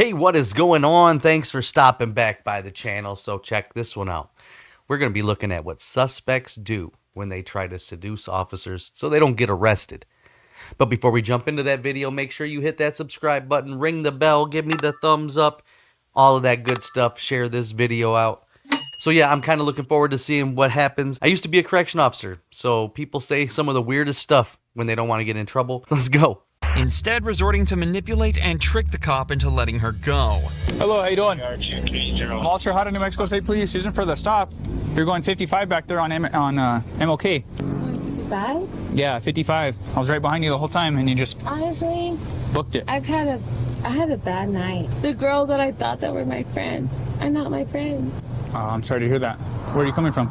Hey, what is going on? Thanks for stopping back by the channel. So check this one out. We're going to be looking at what suspects do when they try to seduce officers so they don't get arrested. But before we jump into that video, make sure you hit that subscribe button, ring the bell, give me the thumbs up, all of that good stuff. Share this video out. So yeah, I'm kind of looking forward to seeing what happens. I used to be a correction officer, so people say some of the weirdest stuff when they don't want to get in trouble. Let's go. Instead resorting to manipulate and trick the cop into letting her go. Hello, how you doing? Walter, how to New Mexico State Police. Using for the stop. You're going 55 back there on MLK. 55? Yeah, 55. I was right behind you the whole time, and you just Honestly, booked it. I had a bad night. The girls that I thought that were my friends are not my friends. I'm sorry to hear that. Where are you coming from?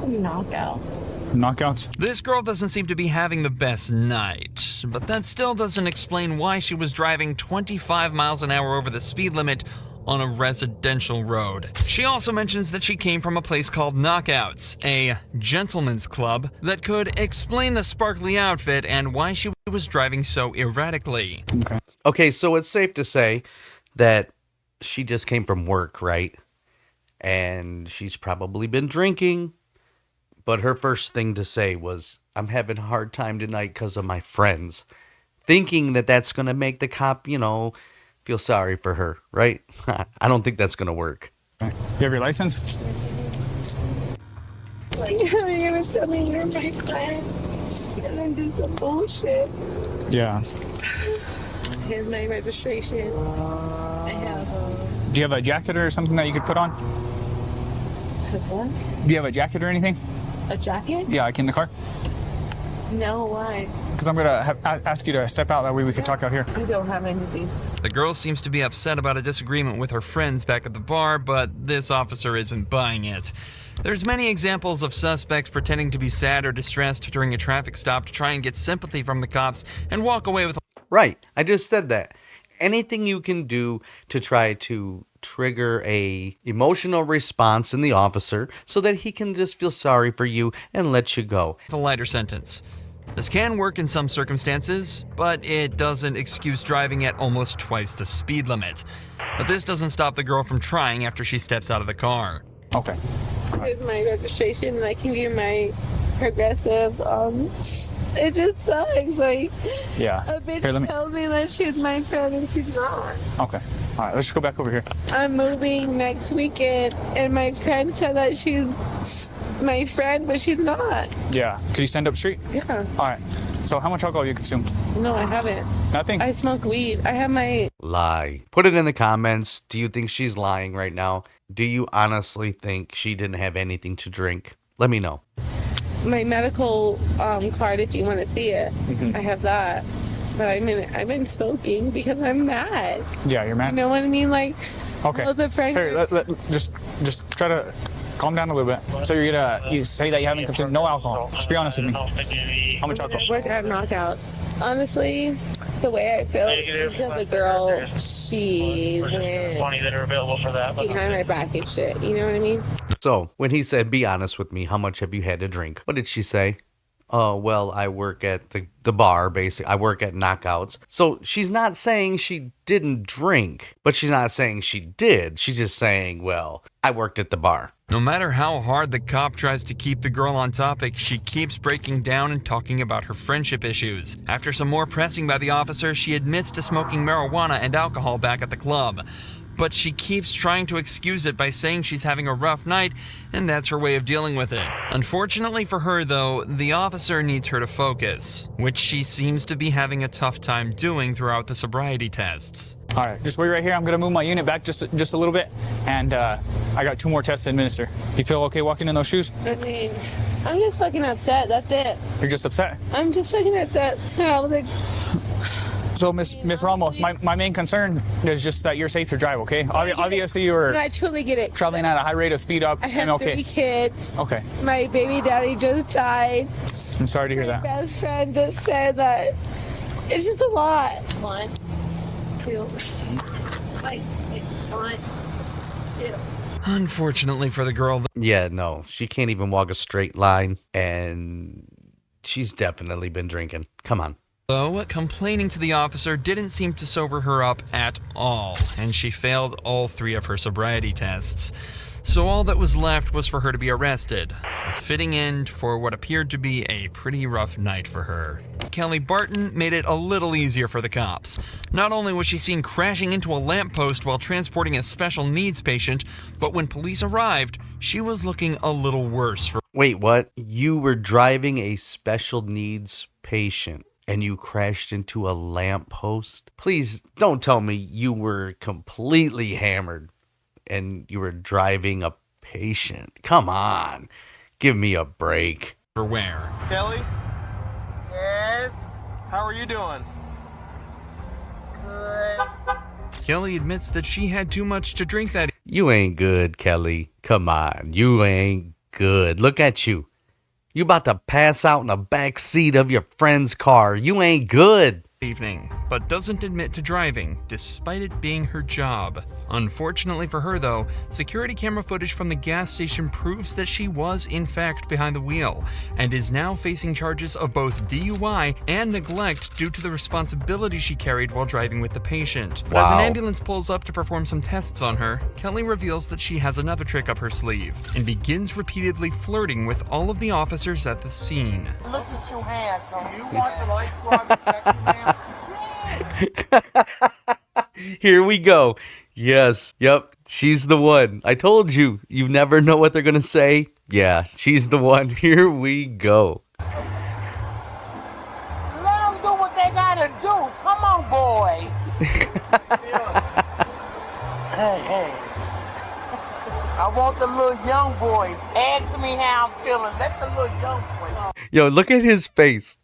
Knockout. Knockouts? This girl doesn't seem to be having the best night, but that still doesn't explain why she was driving 25 miles an hour over the speed limit on a residential road. She also mentions that she came from a place called Knockouts, a gentleman's club, that could explain the sparkly outfit and why she was driving so erratically. Okay, so it's safe to say that she just came from work, right? And she's probably been drinking. But her first thing to say was, I'm having a hard time tonight because of my friends. Thinking that that's going to make the cop, feel sorry for her, right? I don't think that's going to work. You have your license? Like, how are you gonna tell me you're my friend and then do some bullshit? Yeah. Here's my registration. I have Do you have a jacket or something that you could put on? what? Do you have a jacket or anything? A jacket? Yeah, like in the car? No, why? Because I'm going to ask you to step out. That way we can talk out here. I don't have anything. The girl seems to be upset about a disagreement with her friends back at the bar, but this officer isn't buying it. There's many examples of suspects pretending to be sad or distressed during a traffic stop to try and get sympathy from the cops and walk away with. Right, I just said that. Anything you can do to try to trigger a emotional response in the officer so that he can just feel sorry for you and let you go. A lighter sentence. This can work in some circumstances, but it doesn't excuse driving at almost twice the speed limit. But this doesn't stop the girl from trying after she steps out of the car. Okay. Here's my registration and I can give you my progressive. It just sucks. Like, Yeah. a bitch Here, let me. tells me that she's my friend and she's not. Okay. All right, let's just go back over here. I'm moving next weekend and my friend said that she's my friend, but she's not. Yeah. Could you stand up straight? Yeah. All right. So how much alcohol you consume? No, I haven't. Nothing? I smoke weed. I have my. Lie. Put it in the comments. Do you think she's lying right now? Do you honestly think she didn't have anything to drink? Let me know. My medical card, if you want to see it. I have that. But I've been smoking because I'm mad. Yeah, you're mad? You know what I mean? Like, Okay. all the friends. Here, just try to calm down a little bit. So you say that you haven't consumed no alcohol. Just be honest with me. How much alcohol? Work at knockouts. Honestly, the way I feel is because the girl, she went that are available for that. behind my back and shit. You know what I mean? So, when he said, be honest with me, how much have you had to drink? What did she say? Oh, well, I work at the bar, basically. I work at Knockouts. So, she's not saying she didn't drink, but she's not saying she did. She's just saying, well, I worked at the bar. No matter how hard the cop tries to keep the girl on topic, she keeps breaking down and talking about her friendship issues. After some more pressing by the officer, she admits to smoking marijuana and alcohol back at the club. But she keeps trying to excuse it by saying she's having a rough night, and that's her way of dealing with it. Unfortunately for her, though, the officer needs her to focus, which she seems to be having a tough time doing throughout the sobriety tests. All right, just wait right here. I'm gonna move my unit back just a little bit, and I got 2 more tests to administer. You feel okay walking in those shoes? I mean, I'm just fucking upset. That's it. You're just upset. I'm just fucking upset. How the. So, Miss Ramos, my main concern is just that you're safe to drive. Okay? Obviously, you were No, I truly get it. traveling at a high rate of speed up. I have and 3 kids. Okay. My baby daddy just died. I'm sorry to hear My that. best friend just said that it's just a lot. 1, 2, 1, 2. Unfortunately for the girl, Yeah, no, she can't even walk a straight line, and she's definitely been drinking. Come on. Though, complaining to the officer didn't seem to sober her up at all, and she failed all 3 of her sobriety tests. So all that was left was for her to be arrested, a fitting end for what appeared to be a pretty rough night for her. Kelly Barton made it a little easier for the cops. Not only was she seen crashing into a lamppost while transporting a special needs patient, but when police arrived, she was looking a little worse. Wait, what? You were driving a special needs patient and you crashed into a lamppost? Please don't tell me you were completely hammered and you were driving a patient. Come on. Give me a break. For where? Kelly, Yes, how are you doing? good. Kelly admits that she had too much to drink that You ain't good, Kelly. Come on. You ain't good. Look at you. You about to pass out in the back seat of your friend's car. You ain't good. evening, but doesn't admit to driving, despite it being her job. Unfortunately for her though, security camera footage from the gas station proves that she was in fact behind the wheel, and is now facing charges of both DUI and neglect due to the responsibility she carried while driving with the patient. But as an Wow. ambulance pulls up to perform some tests on her, Kelly reveals that she has another trick up her sleeve, and begins repeatedly flirting with all of the officers at the scene. Look at you, handsome. You want the light squad to check you, ma'am? Here we go. Yes. Yep. She's the one. I told you. You never know what they're going to say. Yeah, she's the one. Here we go. Let them do what they gotta do. Come on, boys. Hey. I want the little young boys. Ask me how I'm feeling. Let the little young boys. Yo, look at his face.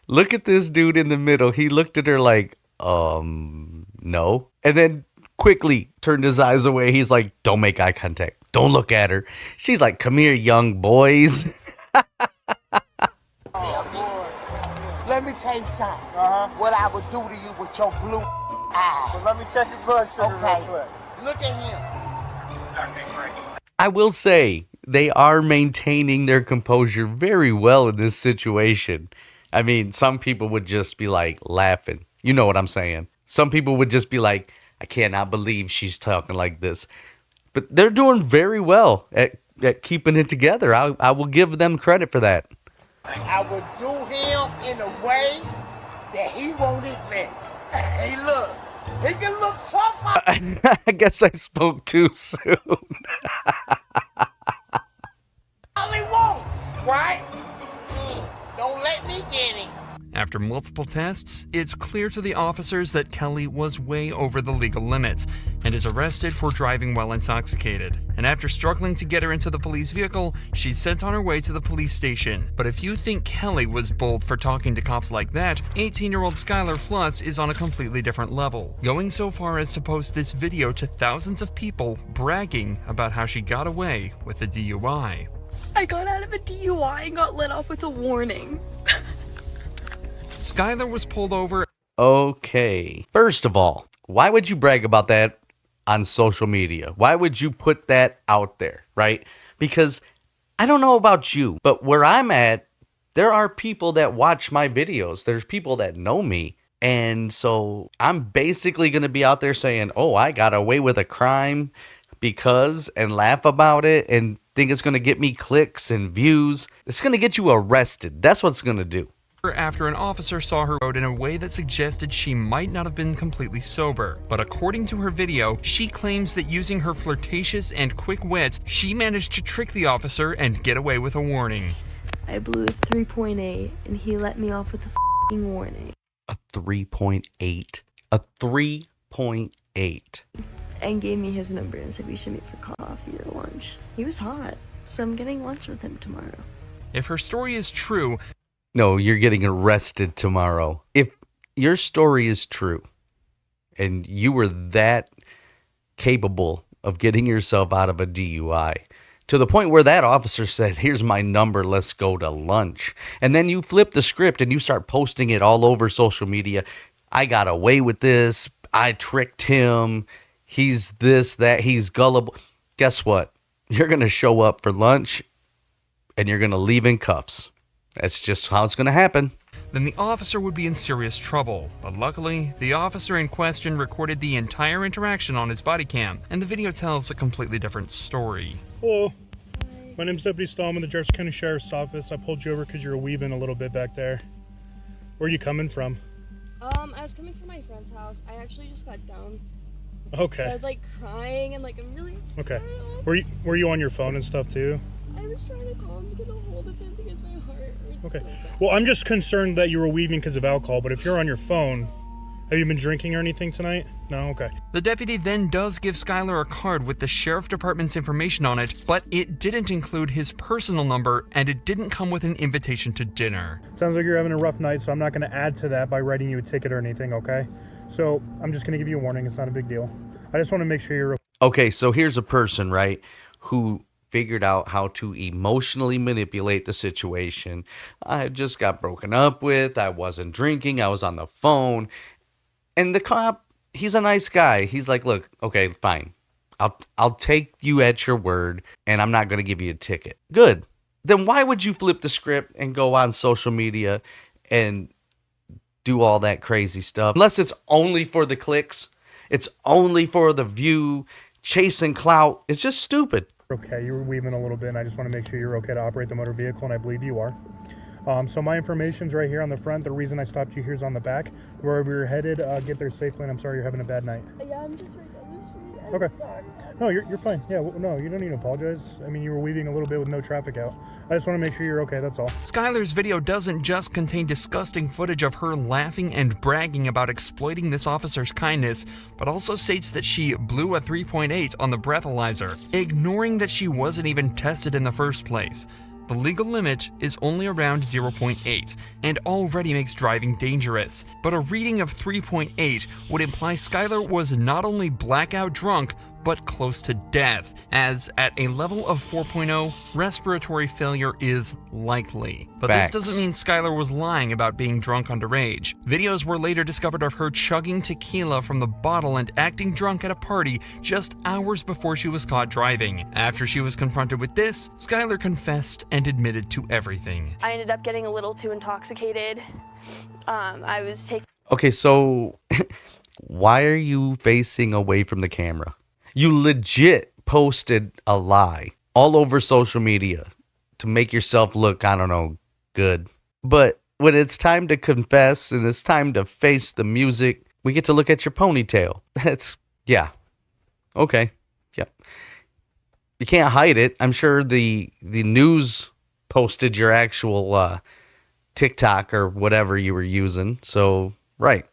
Look at this dude in the middle. He looked at her like, no. And then quickly turned his eyes away. He's like, don't make eye contact. Don't look at her. She's like, come here, young boys. Let me tell you something. What I would do to you with your blue eyes. Let me check your blood sugar Okay. real quick. Look at him. I will say they are maintaining their composure very well in this situation. I mean, some people would just be like laughing. You know what I'm saying? Some people would just be like, I cannot believe she's talking like this. But they're doing very well at keeping it together. I will give them credit for that. I would do him in a way that he won't even. Hey, look. He can look tough. I guess I spoke too soon. All he won't, right? Don't let me get him. After multiple tests, it's clear to the officers that Kelly was way over the legal limits and is arrested for driving while intoxicated. And after struggling to get her into the police vehicle, she's sent on her way to the police station. But if you think Kelly was bold for talking to cops like that, 18-year-old Skylar Fluss is on a completely different level, going so far as to post this video to thousands of people bragging about how she got away with a DUI. I got out of a DUI and got let off with a warning. Skylar was pulled over. Okay. First of all, why would you brag about that on social media? Why would you put that out there, right? Because I don't know about you, but where I'm at, there are people that watch my videos. There's people that know me. And so I'm basically going to be out there saying, oh, I got away with a crime because, and laugh about it and think it's going to get me clicks and views. It's going to get you arrested. That's what it's going to do. After an officer saw her out in a way that suggested she might not have been completely sober. But according to her video, she claims that using her flirtatious and quick wit, she managed to trick the officer and get away with a warning. I blew a 3.8 and he let me off with a f***ing warning. A 3.8. A 3.8. And gave me his number and said we should meet for coffee or lunch. He was hot, so I'm getting lunch with him tomorrow. If her story is true, No, you're getting arrested tomorrow. If your story is true and you were that capable of getting yourself out of a DUI to the point where that officer said, here's my number, let's go to lunch. And then you flip the script and you start posting it all over social media. I got away with this. I tricked him. He's this, that, he's gullible. Guess what? You're going to show up for lunch and you're going to leave in cuffs. That's just how it's going to happen. then the officer would be in serious trouble. But luckily, the officer in question recorded the entire interaction on his body cam, and the video tells a completely different story. Hello. My name's Deputy Stahl. I'm in the Jefferson County Sheriff's Office. I pulled you over because you were weaving a little bit back there. Where are you coming from? I was coming from my friend's house. I actually just got dumped. Okay. So I was like crying and like I'm really Okay. sorry. Were you on your phone and stuff too? I was trying to call him to get a hold of him because my heart hurts Okay. so bad. Well, I'm just concerned that you were weaving because of alcohol, but if you're on your phone, have you been drinking or anything tonight? No? Okay. The deputy then does give Skylar a card with the sheriff department's information on it, but it didn't include his personal number and it didn't come with an invitation to dinner. Sounds like you're having a rough night, so I'm not going to add to that by writing you a ticket or anything, okay? So I'm just going to give you a warning. It's not a big deal. I just want to make sure you're Okay, so here's a person, right, who figured out how to emotionally manipulate the situation. I just got broken up with. I wasn't drinking. I was on the phone. And the cop, he's a nice guy. He's like, look, okay, fine. I'll take you at your word, and I'm not going to give you a ticket. Good. Then why would you flip the script and go on social media and do all that crazy stuff? Unless it's only for the clicks. It's only for the view, chasing clout. It's just stupid. okay. You were weaving a little bit, and I just want to make sure you're okay to operate the motor vehicle, and I believe you are. So my information's right here on the front. The reason I stopped you here is on the back. Wherever you're headed, get there safely, and I'm sorry you're having a bad night. Yeah, I'm just right down the street. I'm Okay. sorry. No, you're fine. Yeah, no, you don't need to apologize. I mean, you were weaving a little bit with no traffic out. I just want to make sure you're okay, that's all. Skylar's video doesn't just contain disgusting footage of her laughing and bragging about exploiting this officer's kindness, but also states that she blew a 3.8 on the breathalyzer, ignoring that she wasn't even tested in the first place. The legal limit is only around 0.8 and already makes driving dangerous, but a reading of 3.8 would imply Skylar was not only blackout drunk, but close to death, as at a level of 4.0, respiratory failure is likely. But Facts. this doesn't mean Skylar was lying about being drunk underage. Videos were later discovered of her chugging tequila from the bottle and acting drunk at a party just hours before she was caught driving. After she was confronted with this, Skylar confessed and admitted to everything. I ended up getting a little too intoxicated. I was taking Okay, so why are you facing away from the camera? You legit posted a lie all over social media to make yourself look, I don't know, good. But when it's time to confess and it's time to face the music, we get to look at your ponytail. Yeah. Okay. Yep. You can't hide it. I'm sure the news posted your actual TikTok or whatever you were using. So, right.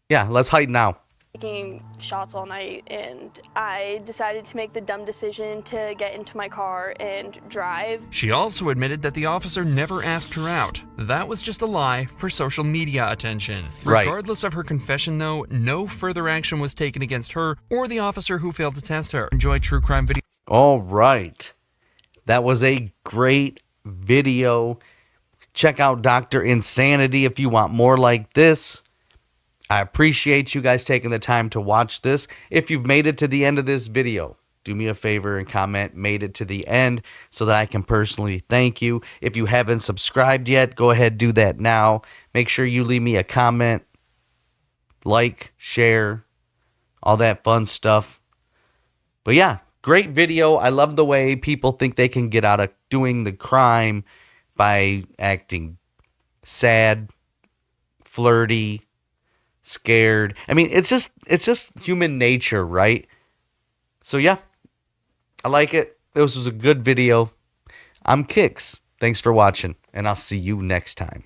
Yeah, let's hide now. taking shots all night, and I decided to make the dumb decision to get into my car and drive. She also admitted that the officer never asked her out. That was just a lie for social media attention. Right. Regardless of her confession, though, no further action was taken against her or the officer who failed to test her. Enjoy true crime video. All right. That was a great video. Check out Dr. Insanity if you want more like this. I appreciate you guys taking the time to watch this. If you've made it to the end of this video, do me a favor and comment "made it to the end" so that I can personally thank you. If you haven't subscribed yet, go ahead, do that now. Make sure you leave me a comment, like, share, all that fun stuff. But yeah, great video. I love the way people think they can get out of doing the crime by acting sad, flirty, scared. I mean, it's just human nature, right? So yeah, I like it. This was a good video. I'm Kix. Thanks for watching, and I'll see you next time.